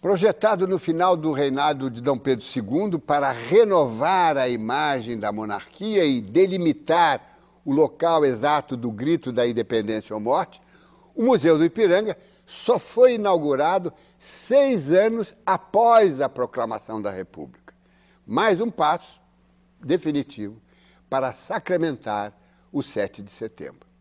Projetado no final do reinado de Dom Pedro II para renovar a imagem da monarquia e delimitar o local exato do grito da independência ou morte, o Museu do Ipiranga só foi inaugurado 6 anos após a proclamação da República. Mais um passo definitivo para sacramentar o 7 de setembro.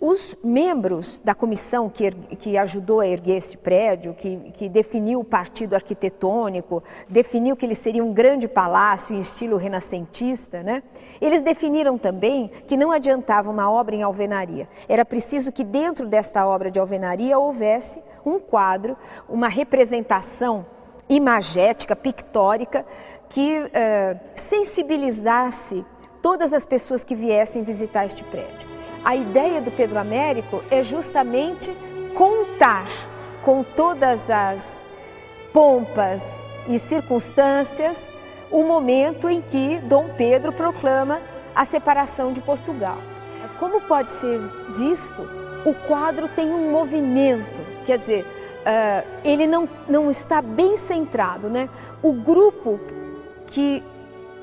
Os membros da comissão que ajudou a erguer esse prédio, que definiu o partido arquitetônico, definiu que ele seria um grande palácio em estilo renascentista, né? Eles definiram também que não adiantava uma obra em alvenaria. Era preciso que dentro desta obra de alvenaria houvesse um quadro, uma representação imagética, pictórica, que sensibilizasse todas as pessoas que viessem visitar este prédio. A ideia do Pedro Américo é justamente contar com todas as pompas e circunstâncias o momento em que Dom Pedro proclama a separação de Portugal. Como pode ser visto, o quadro tem um movimento, quer dizer, ele não está bem centrado, né? O grupo que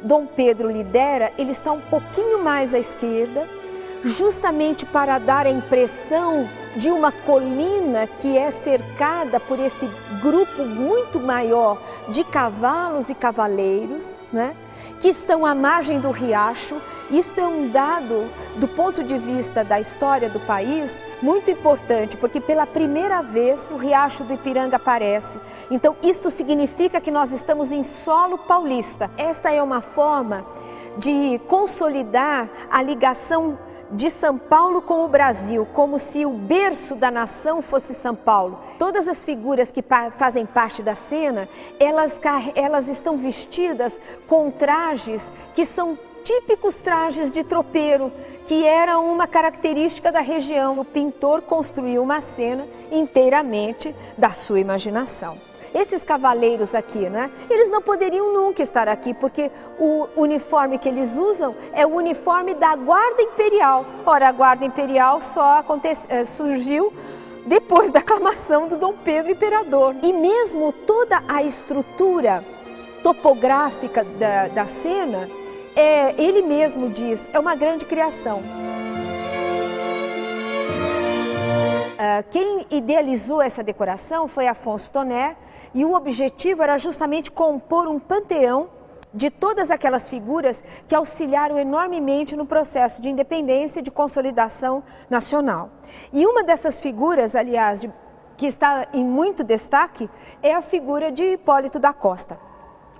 Dom Pedro lidera, ele está um pouquinho mais à esquerda, justamente para dar a impressão de uma colina que é cercada por esse grupo muito maior de cavalos e cavaleiros, né, que estão à margem do riacho. Isto é um dado, do ponto de vista da história do país, muito importante, porque pela primeira vez o riacho do Ipiranga aparece. Então, isto significa que nós estamos em solo paulista. Esta é uma forma de consolidar a ligação de São Paulo com o Brasil, como se o berço da nação fosse São Paulo. Todas as figuras que fazem parte da cena, elas estão vestidas com trajes que são típicos trajes de tropeiro, que era uma característica da região. O pintor construiu uma cena inteiramente da sua imaginação. Esses cavaleiros aqui, né? Eles não poderiam nunca estar aqui, porque o uniforme que eles usam é o uniforme da Guarda Imperial. Ora, a Guarda Imperial só surgiu depois da aclamação do Dom Pedro Imperador. E mesmo toda a estrutura topográfica da cena, ele mesmo diz, é uma grande criação. Quem idealizou essa decoração foi Afonso Toné, e o objetivo era justamente compor um panteão de todas aquelas figuras que auxiliaram enormemente no processo de independência e de consolidação nacional. E uma dessas figuras, aliás, que está em muito destaque, é a figura de Hipólito da Costa.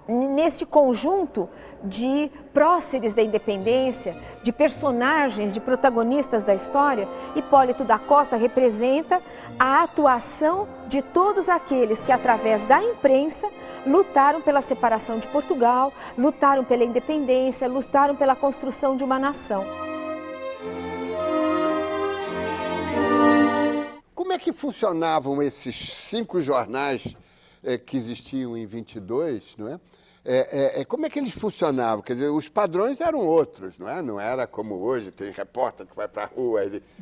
Neste conjunto de próceres da independência, de personagens, de protagonistas da história, Hipólito da Costa representa a atuação de todos aqueles que, através da imprensa, lutaram pela separação de Portugal, lutaram pela independência, lutaram pela construção de uma nação. Como é que funcionavam esses 5 jornais que existiam em 22, não é? Como é que eles funcionavam? Quer dizer, os padrões eram outros, não é? Não era como hoje, tem repórter que vai para a rua,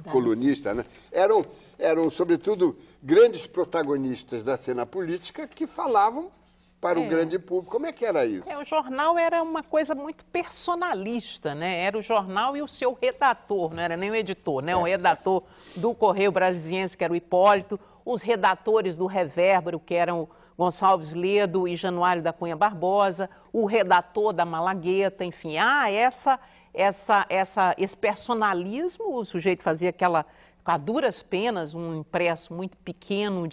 colunista, né? Eram, sobretudo, grandes protagonistas da cena política que falavam para o grande público. Como é que era isso? O jornal era uma coisa muito personalista, né? Era o jornal e o seu redator, não era nem o editor, né? O redator do Correio Brasiliense, que era o Hipólito, os redatores do Revérbero, que eram Gonçalves Ledo e Januário da Cunha Barbosa, o redator da Malagueta, enfim, esse personalismo, o sujeito fazia a duras penas, um impresso muito pequeno,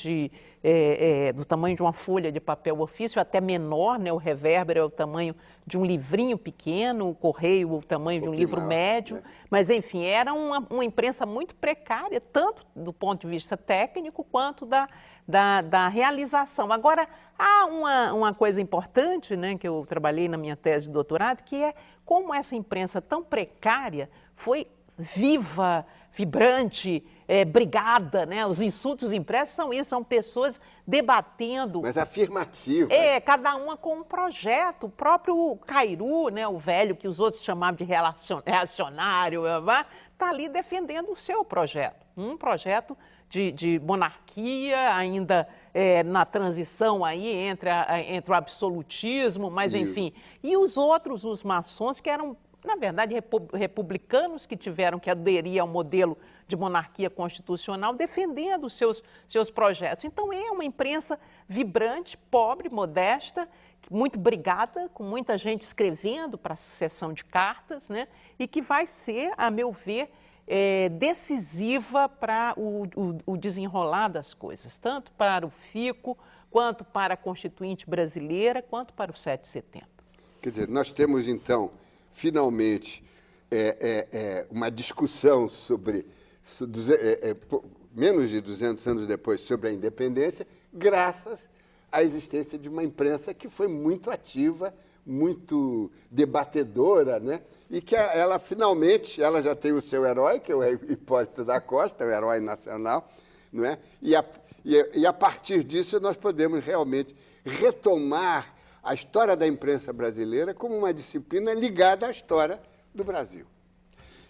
do tamanho de uma folha de papel ofício, até menor, né? O Revérbero é o tamanho de um livrinho pequeno, o Correio o tamanho de um livro médio, né? Mas enfim, era uma imprensa muito precária, tanto do ponto de vista técnico quanto da realização. Agora, há uma coisa importante, né, que eu trabalhei na minha tese de doutorado, que é como essa imprensa tão precária foi viva, vibrante, brigada, né? Os insultos impressos são isso, são pessoas debatendo. Mas afirmativa. Cada uma com um projeto. O próprio Cairu, né, o velho que os outros chamavam de reacionário, está ali defendendo o seu projeto. Um projeto de monarquia, ainda na transição aí entre o absolutismo, mas enfim. E os outros, os maçons, que eram, na verdade, republicanos que tiveram que aderir ao modelo de monarquia constitucional, defendendo os seus projetos. Então, é uma imprensa vibrante, pobre, modesta, muito brigada, com muita gente escrevendo para a sessão de cartas, né? E que vai ser, a meu ver, decisiva para o desenrolar das coisas, tanto para o FICO, quanto para a Constituinte brasileira, quanto para o 7 de setembro. Quer dizer, nós temos, então, finalmente, uma discussão sobre, menos de 200 anos depois, sobre a independência, graças à existência de uma imprensa que foi muito ativa, muito debatedora, né? E que ela, finalmente, ela já tem o seu herói, que é o Hipólito da Costa, o herói nacional, não é? E a partir disso nós podemos realmente retomar a história da imprensa brasileira como uma disciplina ligada à história do Brasil.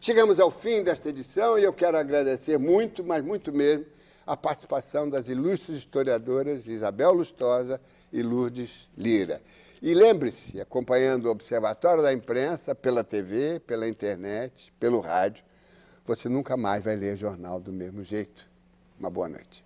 Chegamos ao fim desta edição e eu quero agradecer muito, mas muito mesmo, a participação das ilustres historiadoras Isabel Lustosa e Lourdes Lira. E lembre-se, acompanhando o Observatório da Imprensa, pela TV, pela internet, pelo rádio, você nunca mais vai ler jornal do mesmo jeito. Uma boa noite.